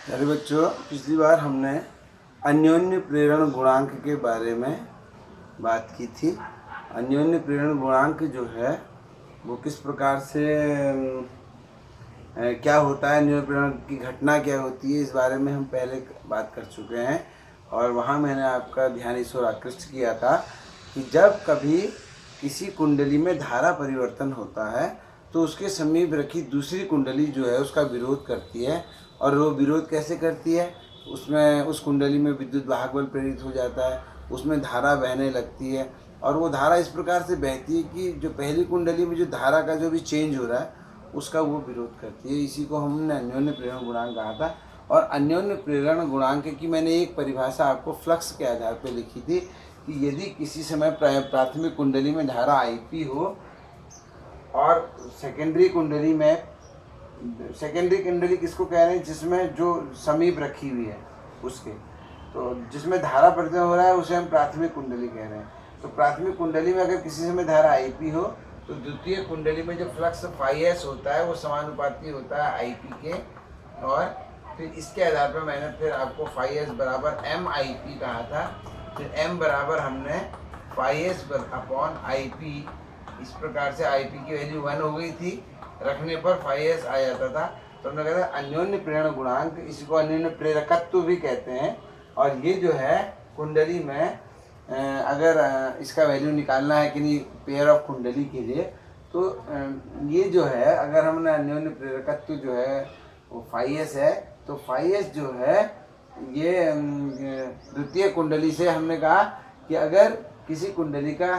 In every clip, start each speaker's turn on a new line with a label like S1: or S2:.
S1: अरे बच्चों, पिछली बार हमने अन्योन्य प्रेरण गुणांक के बारे में बात की थी। अन्योन्य प्रेरण गुणांक जो है वो किस प्रकार से क्या होता है, अन्योन्य प्रेरण की घटना क्या होती है, इस बारे में हम पहले बात कर चुके हैं। और वहाँ मैंने आपका ध्यान इस ओर आकृष्ट किया था कि जब कभी किसी कुंडली में धारा परिवर्तन होता है तो उसके समीप रखी दूसरी कुंडली जो है उसका विरोध करती है। और वो विरोध कैसे करती है? उसमें उस कुंडली में विद्युत वाहक बल प्रेरित हो जाता है, उसमें धारा बहने लगती है। और वो धारा इस प्रकार से बहती है कि जो पहली कुंडली में जो धारा का जो भी चेंज हो रहा है उसका वो विरोध करती है। इसी को हमने अन्योन्य प्रेरण गुणांक कहा था। और अन्योन्य प्रेरण गुणांक की मैंने एक परिभाषा आपको फ्लक्स के आधार पर लिखी थी कि यदि किसी समय प्राथमिक कुंडली में धारा IP हो और सेकेंडरी कुंडली किसको कह रहे हैं? जिसमें जो समीप रखी हुई है उसके, तो जिसमें धारा परिवर्तन हो रहा है उसे हम प्राथमिक कुंडली कह रहे हैं। तो प्राथमिक कुंडली में अगर किसी समय धारा IP हो तो द्वितीय कुंडली में जो फ्लक्स φS होता है वो समानुपाती होता है IP के। और फिर इसके आधार पर मैंने फिर आपको φS बराबर MIP कहा था। फिर M बराबर हमने φS अपॉन IP, इस प्रकार से IP की वैल्यू 1 हो गई थी, रखने पर φS आ जाता था। तो हमने कहा था अन्योन्य प्रेरण गुणांक, इसी को अन्योन्य प्रेरकत्व भी कहते हैं। और ये जो है कुंडली में अगर इसका वैल्यू निकालना है कि नहीं पेयर ऑफ कुंडली के लिए, तो ये जो है अगर हमने अन्योन्य प्रेरकत्व जो है वो φS है, तो φS जो है ये द्वितीय कुंडली से हमने कहा कि अगर किसी कुंडली का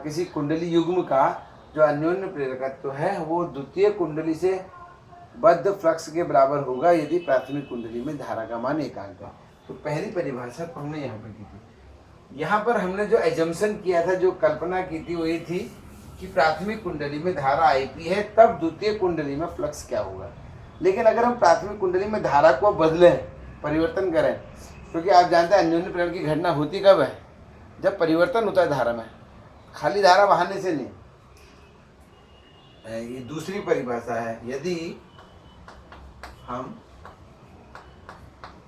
S1: किसी कुंडली युग्म का जो अन्योन्य प्रेरकत्व है वो द्वितीय कुंडली से बद्ध फ्लक्स के बराबर होगा यदि प्राथमिक कुंडली में धारा का मान एकांक है। तो पहली परिभाषा तो हमने यहाँ पर की थी। यहाँ पर हमने जो एजम्पशन किया था, जो कल्पना की थी, वो ये थी कि प्राथमिक कुंडली में धारा IP है, तब द्वितीय कुंडली में फ्लक्स क्या होगा। लेकिन अगर हम प्राथमिक कुंडली में धारा को बदलें, परिवर्तन करें, क्योंकि आप जानते हैं अन्योन्य प्रेरण की घटना होती कब है? जब परिवर्तन होता है धारा में, खाली धारा बहाने से नहीं। ये दूसरी परिभाषा है। यदि हम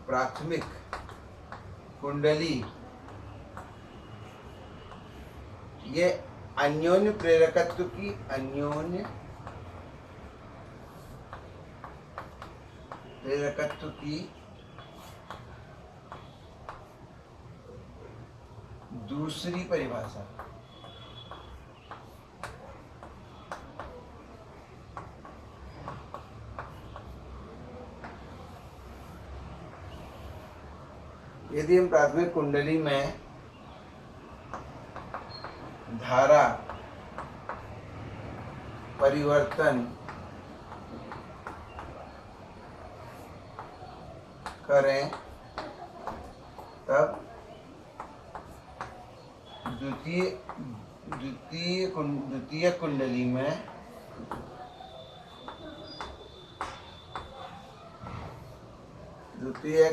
S1: प्राथमिक कुंडली, ये अन्योन्य प्रेरकत्व की, अन्योन्य प्रेरकत्व की दूसरी परिभाषा, यदि हम प्राथमिक कुंडली में धारा परिवर्तन करें तब द्वितीय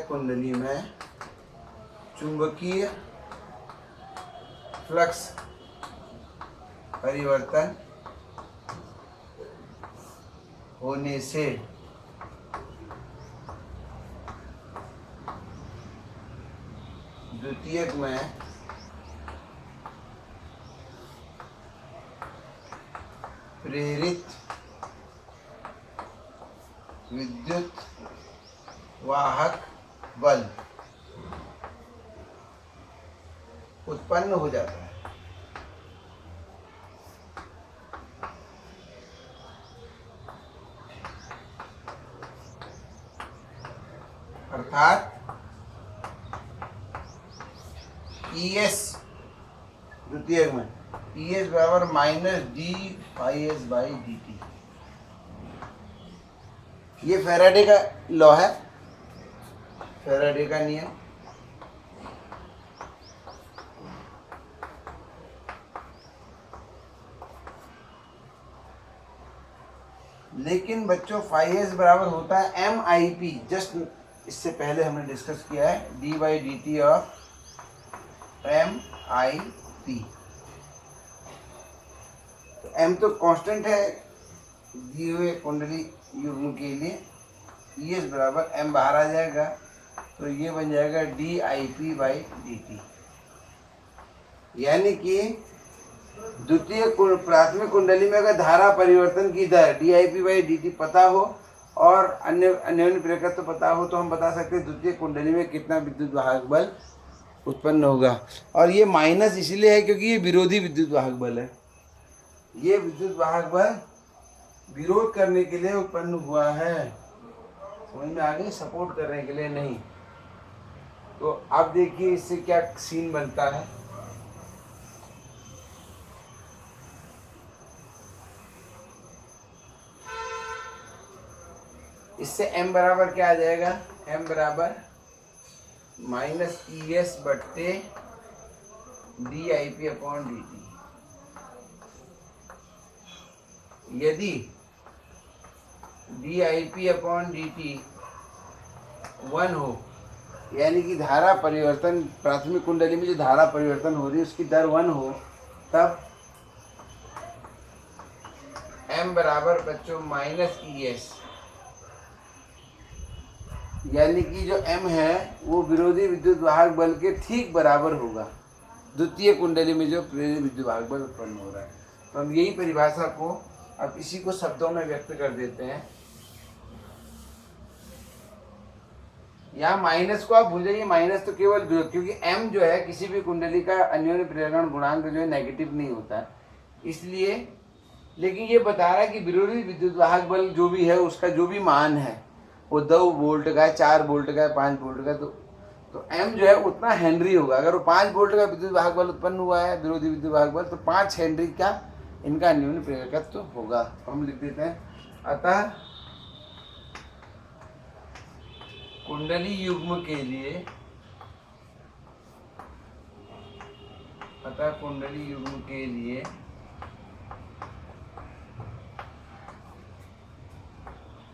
S1: कुंडली में चुंबकीय फ्लक्स परिवर्तन होने से द्वितीयक में प्रेरित विद्युत वाहक बल उत्पन्न हो जाता है। अर्थात ES द्वितीयक में ES बराबर -d∅S/dt। ये फैराडे का लॉ है, फैराडे का नियम। लेकिन बच्चों φS बराबर होता है MIP। जस्ट इससे पहले हमने डिस्कस किया है d/dt ऑफ MIP। तो M तो कांस्टेंट है दिए हुए कुंडली युग्म के लिए, ई एस बराबर एम बाहर आ जाएगा, तो ये बन जाएगा D I P by D T. यानी कि प्राथमिक कुंडली में अगर धारा परिवर्तन की दर D I P by D T पता हो और अन्योन्य प्रेरकत्व तो पता हो, तो हम बता सकते हैं द्वितीय कुंडली में कितना विद्युत वाहक बल उत्पन्न होगा। और ये माइनस इसलिए है क्योंकि ये विरोधी विद्युत वाहक बल है। ये विद्युत वाहक बल विरोध करने के लिए उत्पन्न हुआ है, समझ में आ गई, सपोर्ट करने के लिए नहीं। तो अब देखिए इससे क्या सीन बनता है। इससे m बराबर क्या आ जाएगा, m बराबर माइनस ई एस बट्टे D I P upon D T. यदि D I P upon D T 1 हो, यानी कि धारा परिवर्तन प्राथमिक कुंडली में जो धारा परिवर्तन हो रही है उसकी दर 1 हो, तब m बराबर बच्चों माइनस ई एस, यानी कि जो m है वो विरोधी विद्युत वाहक बल के ठीक बराबर होगा द्वितीय कुंडली में जो प्रेरित विद्युत वाहक बल उत्पन्न हो रहा है। तो हम यही परिभाषा को अब इसी को शब्दों में व्यक्त कर देते हैं। यहाँ माइनस को आप भूल जाइए, माइनस तो केवल विरोध, क्योंकि m जो है किसी भी कुंडली का अन्योन्य प्रेरण गुणांक जो है नेगेटिव नहीं होता है, इसलिए। लेकिन ये बता रहा है कि विरोधी विद्युत वाहक बल जो भी है उसका जो भी मान है वो 2 वोल्ट का है, 4 वोल्ट का है, 5 वोल्ट का, तो m जो है उतना हेनरी होगा। अगर वो 5 वोल्ट का विद्युत वाहक बल उत्पन्न हुआ है, विरोधी विद्युत वाहक बल, तो 5 हेनरी का इनका अन्योन्य प्रेरकत्व तो होगा। तो हम लिख देते हैं अतः कुंडली युग्म के लिए, अतः कुंडली युग्म के लिए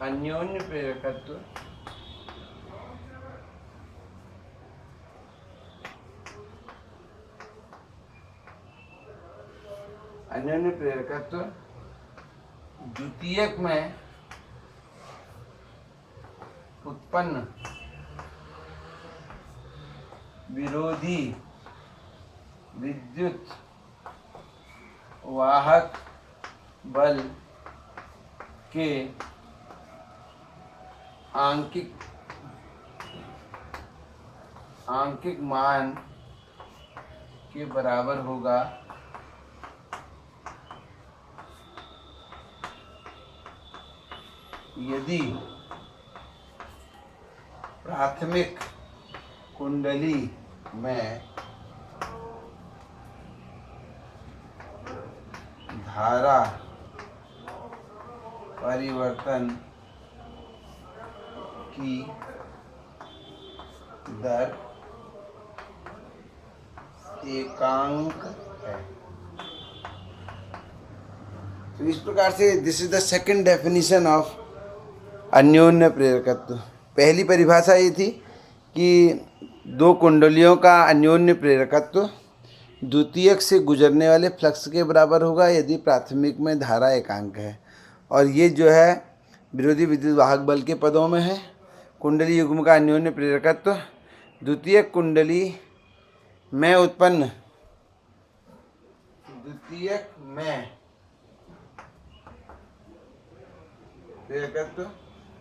S1: अन्योन्य प्रेरकत्व द्वितीयक में उत्पन्न विरोधी विद्युत वाहक बल के आंकिक मान के बराबर होगा यदि प्राथमिक कुंडली में धारा परिवर्तन की दर एकांक है। तो इस प्रकार से this is the second definition of अन्योन्य प्रेरकत्व। पहली परिभाषा ये थी कि 2 कुंडलियों का अन्योन्य प्रेरकत्व द्वितीयक से गुजरने वाले फ्लक्स के बराबर होगा यदि प्राथमिक में धारा एकांक है। और ये जो है विरोधी विद्युत वाहक बल के पदों में है। कुंडली युग्म का अन्योन्य प्रेरकत्व द्वितीयक कुंडली में उत्पन्न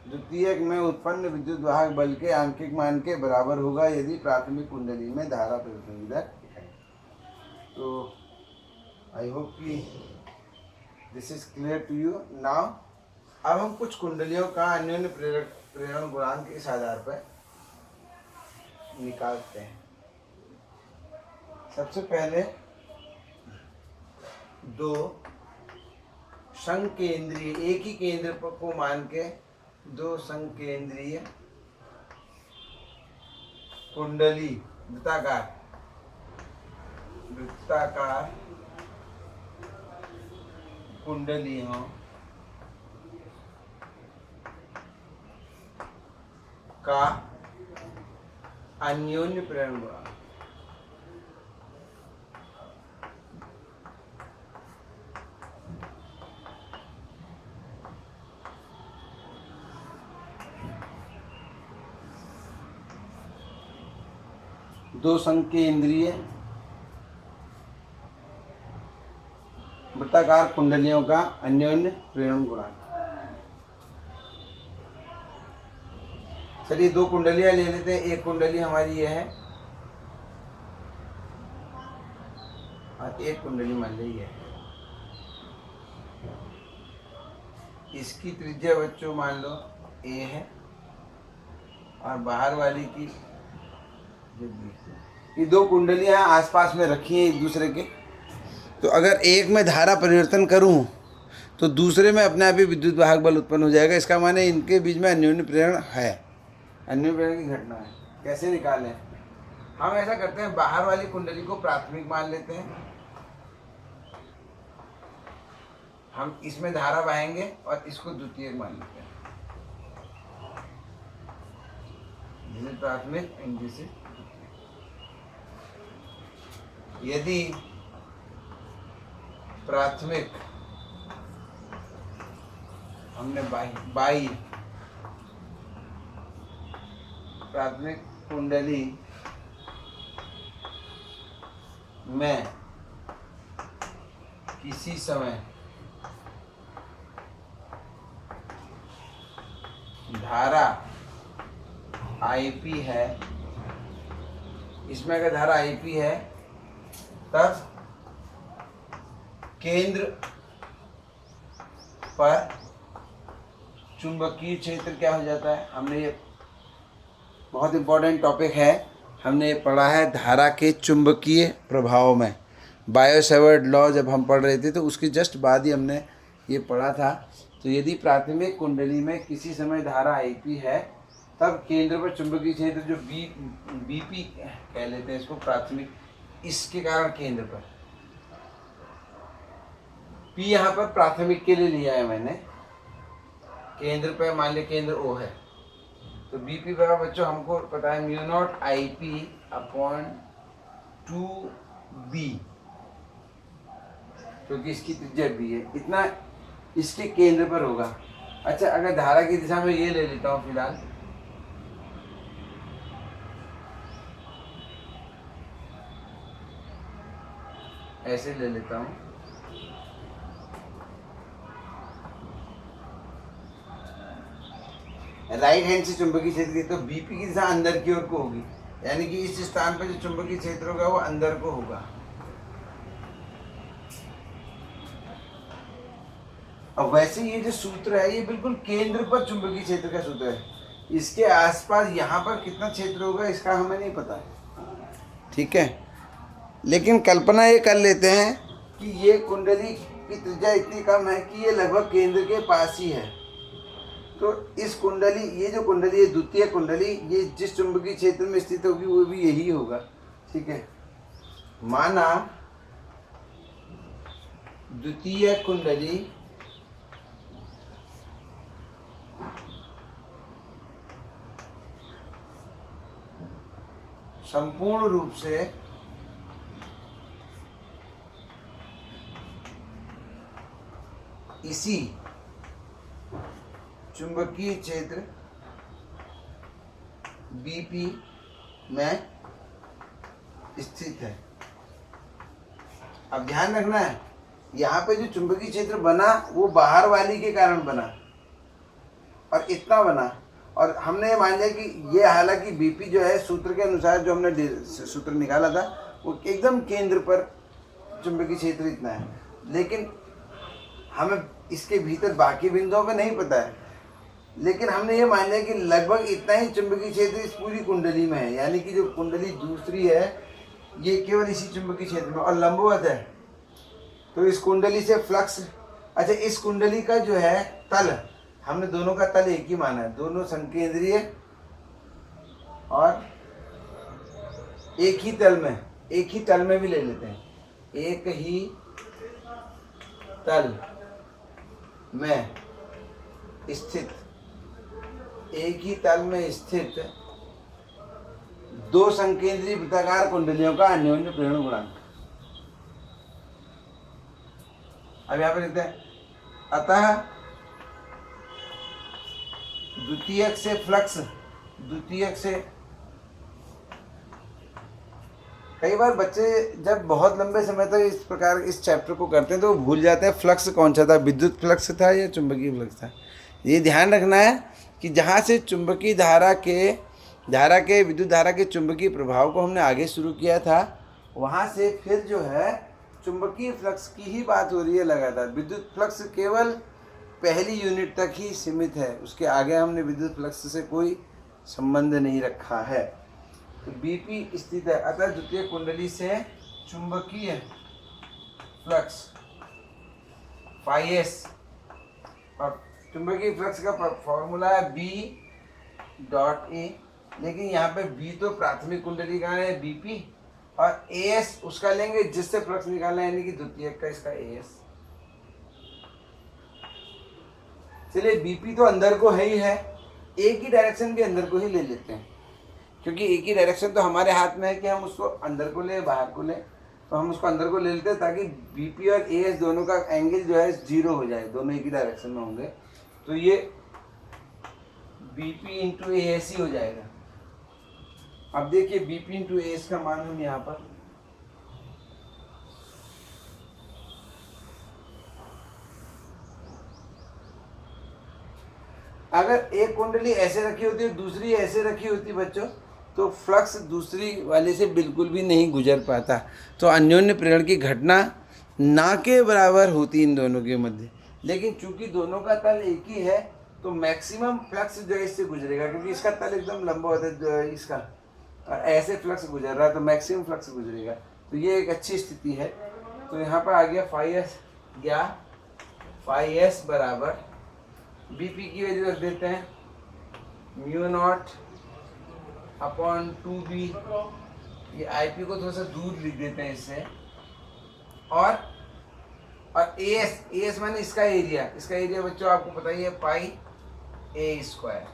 S1: द्वितीयक में उत्पन्न विद्युत वाहक बल के आंकिक मान के बराबर होगा यदि प्राथमिक कुंडली में धारा परिवर्तन की दर है। तो आई होप कि this is clear to you now. अब हम कुछ कुंडलियों का अन्योन्य प्रेरण गुणांक इस आधार पर निकालते हैं। सबसे पहले 2 संकेंद्रीय, एक ही केंद्र को मान के 2 संकेंद्रीय कुंडली वृत्ताकार कुंडलियों का अन्योन्य प्रेरण गुणांक। दो संकेंद्रीय वृत्ताकार कुंडलियों का अन्योन्य प्रेरण गुणांक। चलिए दो कुंडलियां ले लेते हैं। एक कुंडली हमारी ये है और एक कुंडली मान ली ये है। इसकी त्रिज्या बच्चों मान लो ए है और बाहर वाली की ये दो कुंडलियां आसपास में रखी हैं एक दूसरे के। तो अगर एक में धारा परिवर्तन करूं तो दूसरे में अपने आप ही विद्युत वाहक बल उत्पन्न हो जाएगा। इसका माने इनके बीच में अन्योन्य प्रेरण है, अन्योन्य प्रेरण की घटना है। कैसे निकालें? हम ऐसा करते हैं, बाहर वाली कुंडली को प्राथमिक मान लेते हैं, हम इसमें धारा बहाएंगे और इसको द्वितीयक मान लेते हैं। जिसे प्राथमिक जिसे यदि प्राथमिक हमने बाई प्राथमिक कुंडली में किसी समय धारा IP है, इसमें अगर धारा IP है तब केंद्र पर चुंबकीय क्षेत्र क्या हो जाता है? हमने ये बहुत इंपॉर्टेंट टॉपिक है, हमने ये पढ़ा है धारा के चुंबकीय प्रभाव में। बायो-सेवर्ट लॉ जब हम पढ़ रहे थे तो उसके जस्ट बाद ही हमने ये पढ़ा था। तो यदि प्राथमिक कुंडली में किसी समय धारा IP है तब केंद्र पर चुंबकीय क्षेत्र जो BP कह लेते हैं इसको प्राथमिक, इसके कारण केंद्र पर P यहाँ पर प्राथमिक के लिए लिया है मैंने। केंद्र पर मान लिया केंद्र O है तो BP पर बच्चों हमको पता है μ0 IP अपॉन 2B, क्योंकि इसकी त्रिज्या B है, इतना इसके केंद्र पर होगा। अच्छा, अगर धारा की दिशा में ये ले लेता हूँ फिलहाल, ऐसे ले लेता हूँ, राइट हैंड से चुंबकीय क्षेत्र की, तो BP की दिशा अंदर की ओर को होगी, यानी कि इस स्थान पर जो चुंबकीय क्षेत्र होगा वो अंदर को होगा। और वैसे ये जो सूत्र है ये बिल्कुल केंद्र पर चुंबकीय क्षेत्र का सूत्र है। इसके आसपास यहाँ पर कितना क्षेत्र होगा इसका हमें नहीं पता, ठीक है। लेकिन कल्पना ये कर लेते हैं कि ये कुंडली की त्रिज्या इतनी कम है कि ये लगभग केंद्र के पास ही है। तो इस कुंडली, ये जो कुंडली है द्वितीय कुंडली, ये जिस चुंबकीय क्षेत्र में स्थित होगी वो भी यही होगा, ठीक है। माना द्वितीय कुंडली संपूर्ण रूप से इसी चुंबकीय क्षेत्र BP में स्थित है। अब ध्यान रखना है, यहाँ पे जो चुंबकीय क्षेत्र बना वो बाहर वाली के कारण बना और इतना बना, और हमने ये मान लिया कि ये, हालांकि BP जो है सूत्र के अनुसार जो हमने सूत्र निकाला था वो एकदम केंद्र पर चुंबकीय क्षेत्र इतना है, लेकिन हमें इसके भीतर बाकी बिंदुओं पे नहीं पता है। लेकिन हमने ये मान लिया कि लगभग इतना ही चुंबकीय क्षेत्र इस पूरी कुंडली में है, यानी कि जो कुंडली दूसरी है ये केवल इसी चुंबकीय क्षेत्र में और लंबवत है। तो इस कुंडली से फ्लक्स, अच्छा इस कुंडली का जो है तल, हमने दोनों का तल एक ही माना है, दोनों संकेंद्रीय और एक ही तल में भी ले लेते हैं, एक ही तल में स्थित, एक ही तल में स्थित दो संकेंद्रीय वृत्ताकार कुंडलियों का अन्योन्य प्रेरण गुणांक। अब यहां पर लिखते हैं, अतः द्वितीयक से कई बार बच्चे जब बहुत लंबे समय तक इस प्रकार इस चैप्टर को करते हैं तो वो भूल जाते हैं फ्लक्स कौन सा था, विद्युत फ्लक्स था या चुंबकीय फ्लक्स था। ये ध्यान रखना है कि जहाँ से चुंबकीय धारा के विद्युत धारा के चुंबकीय प्रभाव को हमने आगे शुरू किया था, वहाँ से फिर जो है चुंबकीय फ्लक्स की ही बात हो रही है लगातार। विद्युत फ्लक्स केवल पहली यूनिट तक ही सीमित है, उसके आगे हमने विद्युत फ्लक्स से कोई संबंध नहीं रखा है। तो बीपी स्थित है, अतः द्वितीय कुंडली से चुंबकीय फ्लक्स फाई एस, और चुंबकीय फ्लक्स का फॉर्मूला है बी डॉट ए, लेकिन यहाँ पे बी तो प्राथमिक कुंडली का है बीपी, और ए एस उसका लेंगे जिससे फ्लक्स निकालना है, यानी कि द्वितीय का इसका ए एस। चलिए बीपी तो अंदर को है ही है, एक ही डायरेक्शन भी अंदर को ही ले लेते हैं, क्योंकि एक ही डायरेक्शन तो हमारे हाथ में है कि हम उसको अंदर को ले बाहर को ले, तो हम उसको अंदर को ले लेते हैं ताकि बीपी और ए एस दोनों का एंगल जो है 0 हो जाए, दोनों एक ही डायरेक्शन में होंगे। तो ये बीपी इंटू ए एस ही हो जाएगा। अब देखिए बीपी इंटू ए एस का मान हम यहाँ पर अगर एक कुंडली ऐसे रखी होती है दूसरी ऐसे रखी होती बच्चों, तो फ्लक्स दूसरी वाले से बिल्कुल भी नहीं गुजर पाता, तो अन्योन्य प्रेरण की घटना ना के बराबर होती इन दोनों के मध्य। लेकिन चूंकि दोनों का तल एक ही है तो मैक्सिमम फ्लक्स जो है इससे गुजरेगा, क्योंकि इसका तल एकदम लंबा होता है जो है इसका, और ऐसे फ्लक्स गुजर रहा है तो मैक्सिमम फ्लक्स गुजरेगा। तो ये एक अच्छी स्थिति है। तो यहाँ पर आ गया फाई एस बराबर बीपी की वैल्यू रख देते हैं म्यू नॉट अपॉन 2b, ये आईपी को थोड़ा सा दूर लिख देते हैं इससे, और एस माने इसका एरिया बच्चों आपको पता ही है पाई ए स्क्वायर।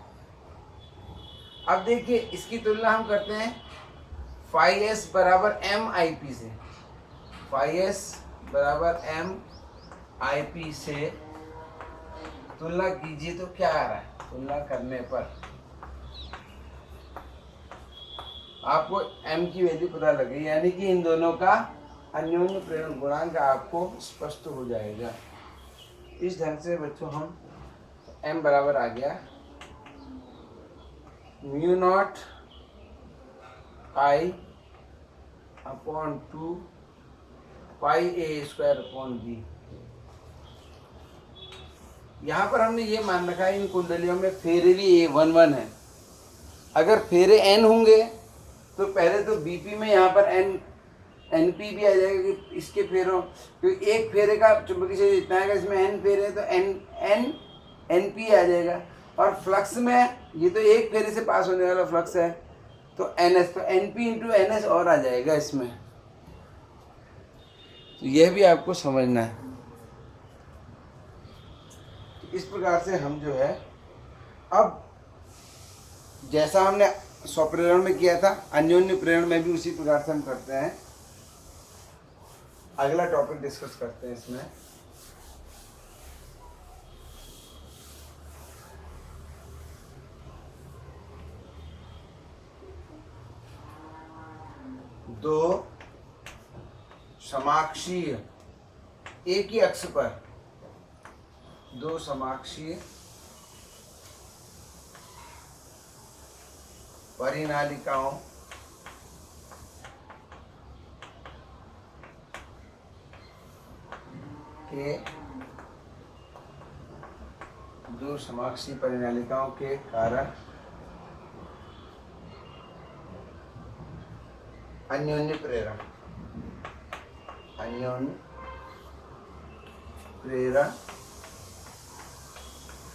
S1: अब देखिए इसकी तुलना हम करते हैं फाई एस बराबर एम आई पी से, फाई एस बराबर एम आई पी से तुलना कीजिए तो क्या आ रहा है। तुलना करने पर आपको m की वैल्यू पता लगे, यानी कि इन दोनों का अन्योन्य प्रेरण गुणांक आपको स्पष्ट हो जाएगा। इस ढंग से बच्चों हम m बराबर आ गया mu not I upon 2 pi A square upon B. यहाँ पर हमने ये मान रखा है इन कुंडलियों में फेरे भी A11 है। अगर फेरे n होंगे तो पहले तो बीपी में यहाँ पर एनपी भी आ जाएगा कि इसके फेरों, क्योंकि एक फेरे का चुंबकीय क्षेत्र जितना है, इसमें n फेरे हैं तो एनपी आ जाएगा। और फ्लक्स में ये तो एक फेरे से पास होने वाला फ्लक्स है तो एनएस, तो एनपी इंटू एनएस और आ जाएगा इसमें। तो यह भी आपको समझना है। इस प्रकार से हम जो है अब जैसा हमने स्वप्रेरण में किया था अन्योन्य प्रेरण में भी उसी प्रकार से हम करते हैं। अगला टॉपिक डिस्कस करते हैं इसमें। दो समाक्षीय एक ही अक्ष पर दो समाक्षीय परिनालिकाओं के दो समाक्षीय परिनालिकाओं के कारण अन्योन्य प्रेरण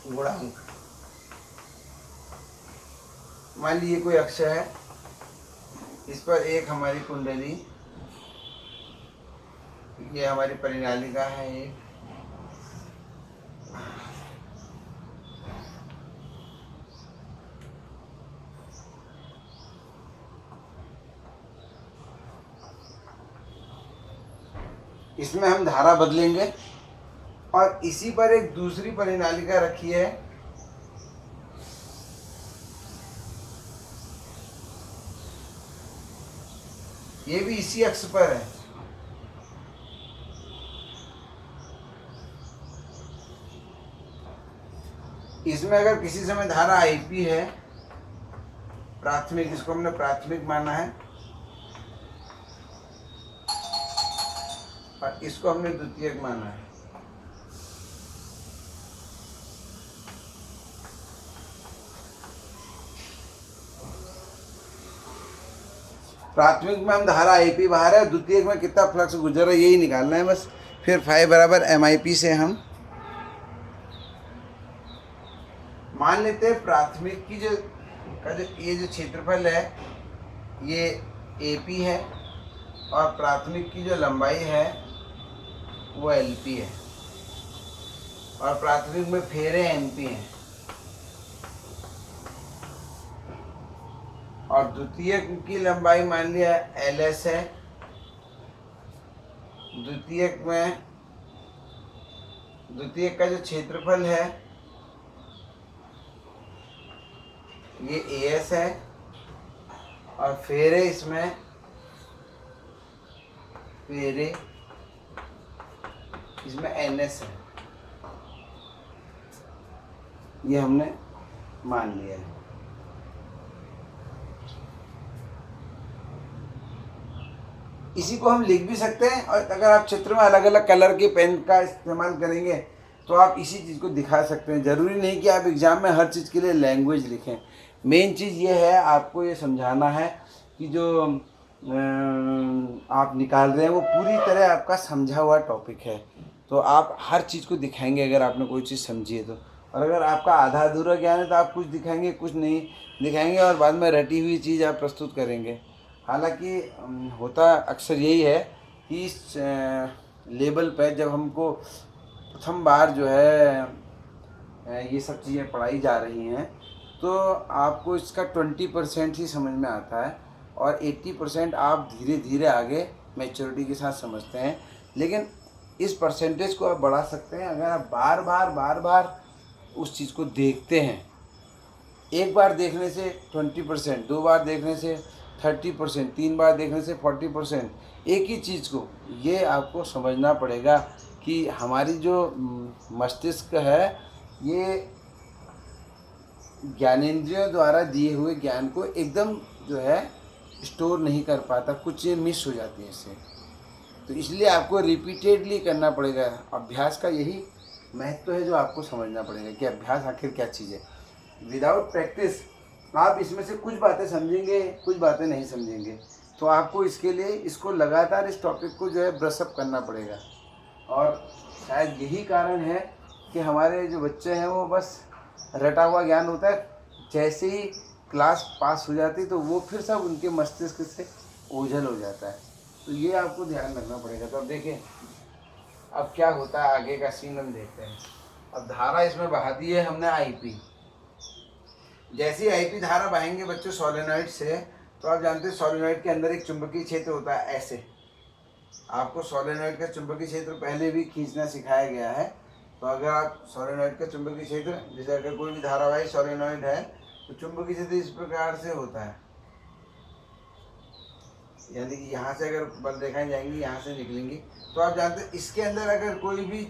S1: गुणांक। मान लीजिए कोई अक्ष है, इस पर एक हमारी कुंडली, ये हमारी परिनालिका है एक, इसमें हम धारा बदलेंगे और इसी पर एक दूसरी परिनालिका रखी है, ये भी इसी अक्ष पर है। इसमें अगर किसी समय धारा आईपी है, प्राथमिक, इसको हमने प्राथमिक माना है, और इसको हमने द्वितीयक माना है। प्राथमिक में हम धारा आईपी बाहर है, द्वितीयक में कितना फ्लक्स गुजर रहा है यही निकालना है बस। फिर फाई बराबर MIP से हम मान लेते हैं प्राथमिक की जो ये जो क्षेत्रफल है ये AP है, और प्राथमिक की जो लंबाई है वो LP है, और प्राथमिक में फेरे NP हैं, और द्वितीयक की लंबाई मान लिया LS है। द्वितीयक का जो क्षेत्रफल है ये AS है, और फेरे इसमें NS है। ये हमने मान लिया है। इसी को हम लिख भी सकते हैं, और अगर आप चित्र में अलग अलग कलर के पेन का इस्तेमाल करेंगे तो आप इसी चीज़ को दिखा सकते हैं। ज़रूरी नहीं कि आप एग्ज़ाम में हर चीज़ के लिए लैंग्वेज लिखें। मेन चीज़ ये है, आपको ये समझाना है कि जो आप निकाल रहे हैं वो पूरी तरह आपका समझा हुआ टॉपिक है। तो आप हर चीज़ को दिखाएंगे अगर आपने कोई चीज़ समझी है तो, और अगर आपका आधा अधूरा ज्ञान है तो आप कुछ दिखाएंगे कुछ नहीं दिखाएंगे, और बाद में रटी हुई चीज़ आप प्रस्तुत करेंगे। हालांकि होता अक्सर यही है कि इस लेवल पर जब हमको प्रथम बार जो है ये सब चीज़ें पढ़ाई जा रही हैं तो आपको इसका 20% ही समझ में आता है, और 80% आप धीरे धीरे आगे मैच्योरिटी के साथ समझते हैं। लेकिन इस परसेंटेज को आप बढ़ा सकते हैं अगर आप बार बार उस चीज़ को देखते हैं। एक बार देखने से 20%, 2 बार देखने से 30%, 3 बार देखने से 40%। एक ही चीज़ को ये आपको समझना पड़ेगा कि हमारी जो मस्तिष्क है ये ज्ञानेंद्रियों द्वारा दिए हुए ज्ञान को एकदम जो है स्टोर नहीं कर पाता, कुछ चीज़ें मिस हो जाती हैं इससे। तो इसलिए आपको रिपीटेडली करना पड़ेगा। अभ्यास का यही महत्व है जो आपको समझना पड़ेगा कि अभ्यास आखिर क्या चीज़ है। विदाउट प्रैक्टिस आप इसमें से कुछ बातें समझेंगे, कुछ बातें नहीं समझेंगे। तो आपको इसके लिए इसको लगातार इस टॉपिक को जो है ब्रशअप करना पड़ेगा। और शायद यही कारण है कि हमारे जो बच्चे हैं वो बस रटा हुआ ज्ञान होता है, जैसे ही क्लास पास हो जाती तो वो फिर सब उनके मस्तिष्क से ओझल हो जाता है। तो ये आपको ध्यान रखना पड़ेगा। तो अब देखें अब क्या होता है, आगे का सीन हम देखते हैं। अब धारा इसमें बहा दी है हमने आईपी। जैसे ही आईपी धारा बहाएंगे बच्चों सोलेनॉइड से, तो आप जानते हैं सोलेनॉइड के अंदर एक चुंबकीय क्षेत्र होता है। ऐसे आपको सोलेनॉइड का चुंबकीय क्षेत्र पहले भी खींचना सिखाया गया है। तो अगर आप सोलेनॉइड का चुंबकीय क्षेत्र, जैसे अगर कोई भी धारावाही सोलेनॉइड है तो चुंबकीय क्षेत्र इस प्रकार से होता है, यानी कि यहाँ से अगर बल रेखाएं जाएंगी यहाँ से निकलेंगी। तो आप जानते हैं इसके अंदर अगर कोई भी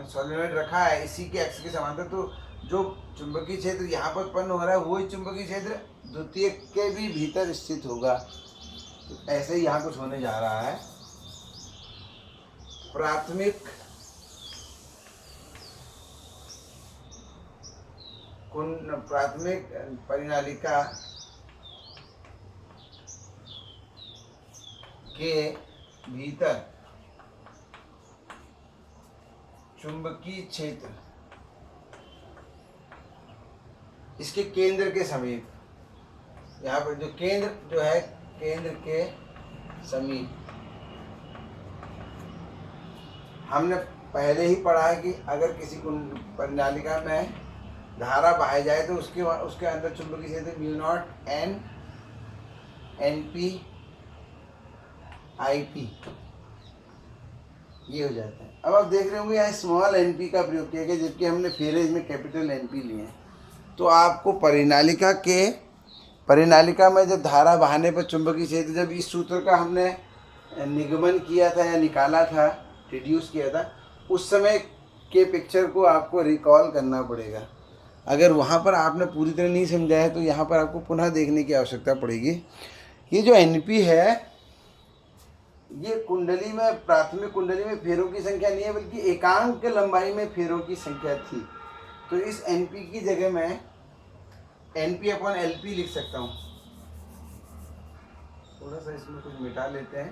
S1: सोलेनॉइड रखा है इसी के एक्स के समांतर, तो जो चुंबकीय क्षेत्र यहाँ पर उत्पन्न हो रहा है वही चुंबकीय क्षेत्र द्वितीयक के भी भीतर स्थित होगा। तो ऐसे ही यहाँ कुछ होने जा रहा है। प्राथमिक परिनालिका के भीतर चुंबकीय क्षेत्र इसके केंद्र के समीप, यहाँ पर जो केंद्र जो है केंद्र के समीप, हमने पहले ही पढ़ा है कि अगर किसी परिनालिका में धारा बहाई जाए तो उसके अंदर चुंबकीय क्षेत्र μ0 n NP IP ये हो जाता है। अब आप देख रहे होंगे यहाँ स्मॉल NP का प्रयोग किया गया, जबकि हमने फेरेज में कैपिटल NP लिए हैं। तो आपको परिनालिका के परिनालिका में जब धारा बहाने पर चुंबकीय क्षेत्र, जब इस सूत्र का हमने निगमन किया था या निकाला था, डिड्यूस किया था, उस समय के पिक्चर को आपको रिकॉल करना पड़ेगा। अगर वहाँ पर आपने पूरी तरह नहीं समझा है तो यहाँ पर आपको पुनः देखने की आवश्यकता पड़ेगी। ये जो एनपी है, ये कुंडली में, प्राथमिक कुंडली में फेरों की संख्या नहीं है, बल्कि एकांक लंबाई में फेरों की संख्या थी। तो इस एनपी की जगह मैं एनपी अपॉन एलपी लिख सकता हूँ। थोड़ा सा इसमें कुछ मिटा लेते हैं,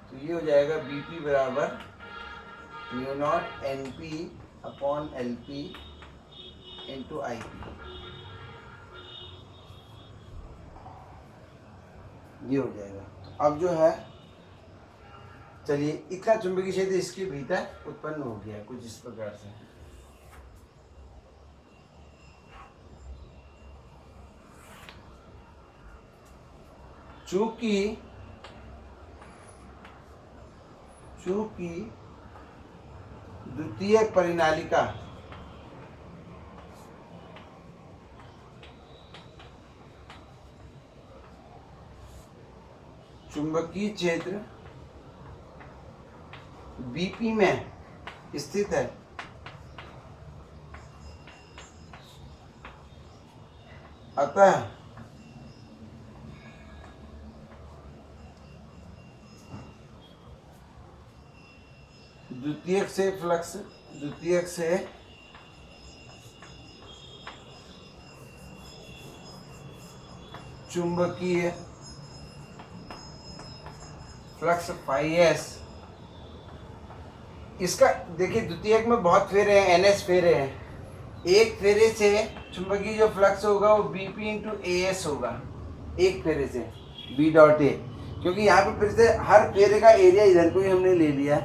S1: तो ये हो जाएगा बीपी बराबर mu naught NP upon LP into I P. ये हो जाएगा। तो अब जो है, चलिए, इतना चुंबकीय क्षेत्र इसके भीतर उत्पन्न हो गया कुछ इस प्रकार से। चूंकि द्वितीय परिनालिका चुंबकीय क्षेत्र बीपी में स्थित है, अतः द्वितीयक से चुंबकीय फ्लक्स फाई एस, इसका देखिए द्वितीयक में बहुत फेरे हैं, एनएस फेरे हैं। एक फेरे से चुंबकीय जो फ्लक्स होगा वो बीपी इंटू ए एस होगा, एक फेरे से बी डॉट ए, क्योंकि यहाँ पे फिर से हर फेरे का एरिया इधर को ही हमने ले लिया।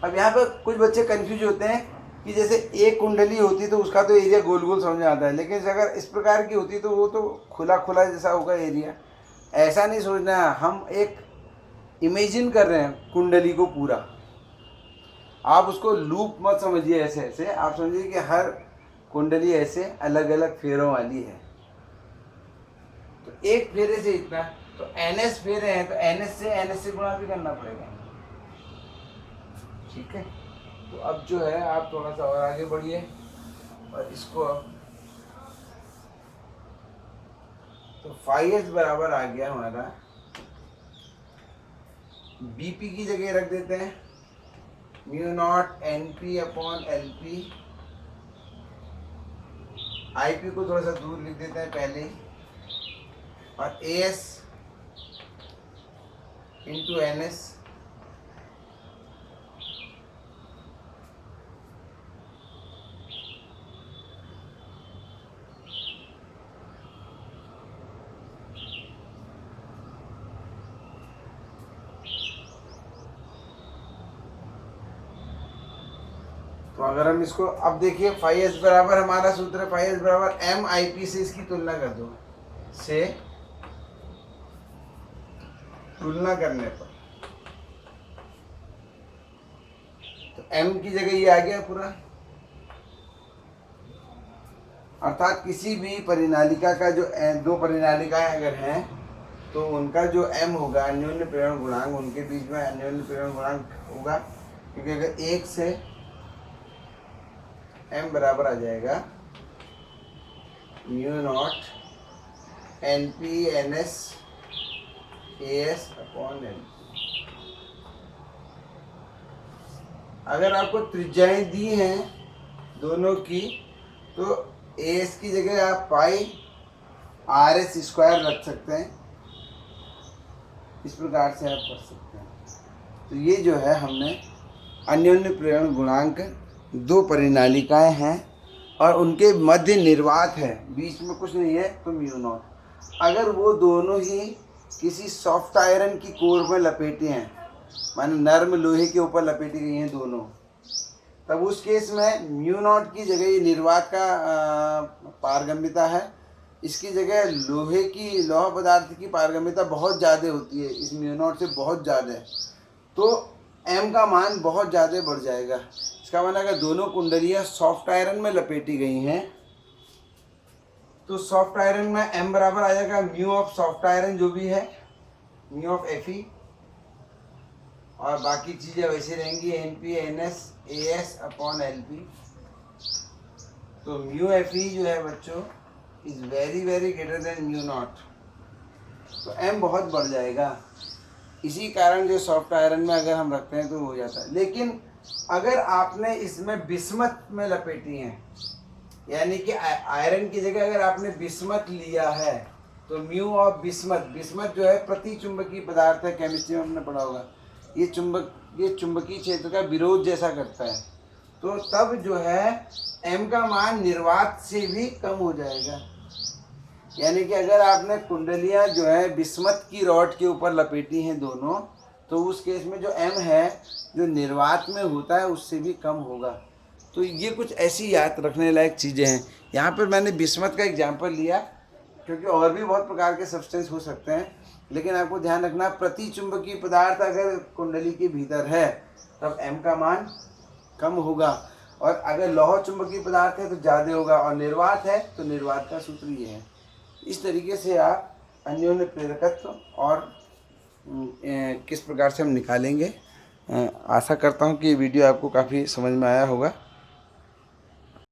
S1: अब यहाँ पे कुछ बच्चे कंफ्यूज होते हैं कि जैसे एक कुंडली होती तो उसका तो एरिया गोल गोल समझ में आता है, लेकिन अगर इस प्रकार की होती तो वो तो खुला खुला जैसा होगा एरिया। ऐसा नहीं सोचना है, हम एक इमेजिन कर रहे हैं कुंडली को पूरा। आप उसको लूप मत समझिए ऐसे ऐसे, आप समझिए कि हर कुंडली ऐसे अलग अलग फेरों वाली है। तो एक फेरे से इतना, तो एनएस फेरे हैं, तो एनएस से गुणा भी करना पड़ेगा, ठीक है। तो अब जो है आप थोड़ा सा और आगे बढ़िए और इसको, तो फाई एस बराबर आ गया हमारा, बीपी की जगह रख देते हैं mu naught NP upon LP, IP को थोड़ा सा दूर लिख देते हैं पहले ही, और एएस इंटू एनएस। तो अगर हम इसको, अब देखिए फाई एस बराबर हमारा सूत्र है, फाई एस बराबर एम आई पी से इसकी तुलना कर दो, से तुलना करने पर तो एम की जगह ये आ गया पूरा। अर्थात किसी भी परिनालिका का जो दो परिनालिकाएं अगर हैं तो उनका जो एम होगा, अन्योन्य प्रेरण गुणांक, उनके बीच में अन्योन्य प्रेरण गुणांक होगा, क्योंकि अगर एक से एम बराबर आ जाएगा mu naught N P N S A S upon L. अगर आपको त्रिज्याएं दी हैं दोनों की, तो ए एस की जगह आप पाई आर एस स्क्वायर रख सकते हैं, इस प्रकार से आप कर सकते हैं। तो ये जो है हमने अन्योन्य प्रेरण गुणांक, दो परिनालिकाएं हैं और उनके मध्य निर्वात है, बीच में कुछ नहीं है, तो म्यू नॉट। अगर वो दोनों ही किसी सॉफ्ट आयरन की कोर में लपेटे हैं, माने नर्म लोहे के ऊपर लपेटी गई हैं दोनों, तब उस केस में म्यू नॉट की जगह ये निर्वात का पारगम्यता है, इसकी जगह लोहा पदार्थ की पारगम्यता बहुत ज़्यादा होती है, इस म्यू नॉट से बहुत ज़्यादा है, तो एम का मान बहुत ज़्यादा बढ़ जाएगा। इसका माना अगर दोनों कुंडलियाँ सॉफ्ट आयरन में लपेटी गई हैं तो सॉफ्ट आयरन में m बराबर आ जाएगा म्यू ऑफ सॉफ्ट आयरन जो भी है, म्यू ऑफ Fe, और बाकी चीज़ें वैसे रहेंगी NP NS AS upon LP। तो म्यू Fe जो है बच्चों is very very greater than mu naught, तो m बहुत बढ़ जाएगा। इसी कारण जो सॉफ्ट आयरन में अगर हम रखते हैं तो हो जाता है। लेकिन अगर आपने इसमें बिस्मत में लपेटी है, यानी कि आयरन की जगह अगर आपने बिस्मत लिया है, तो म्यू ऑफ बिस्मत, बिस्मत जो है प्रति चुंबकीय पदार्थ है, केमिस्ट्री में हमने पढ़ा होगा, ये चुंबकीय क्षेत्र का विरोध जैसा करता है, तो तब जो है m का मान निर्वात से भी कम हो जाएगा। यानी कि अगर आपने कुंडलियां जो है बिस्मत की रॉड के ऊपर लपेटी हैं दोनों, तो उस केस में जो m है जो निर्वात में होता है उससे भी कम होगा। तो ये कुछ ऐसी याद रखने लायक चीज़ें हैं। यहाँ पर मैंने बिस्मत का एग्जाम्पल लिया क्योंकि और भी बहुत प्रकार के सब्सटेंस हो सकते हैं, लेकिन आपको ध्यान रखना प्रति चुंबकीय पदार्थ अगर कुंडली के भीतर है तब m का मान कम होगा, और अगर लौह चुंबकीय पदार्थ है तो ज़्यादा होगा, और निर्वात है तो निर्वात का सूत्र ये है। इस तरीके से आप अन्योन्य प्रेरकत्व और किस प्रकार से हम निकालेंगे, आशा करता हूँ कि ये वीडियो आपको काफ़ी समझ में आया होगा।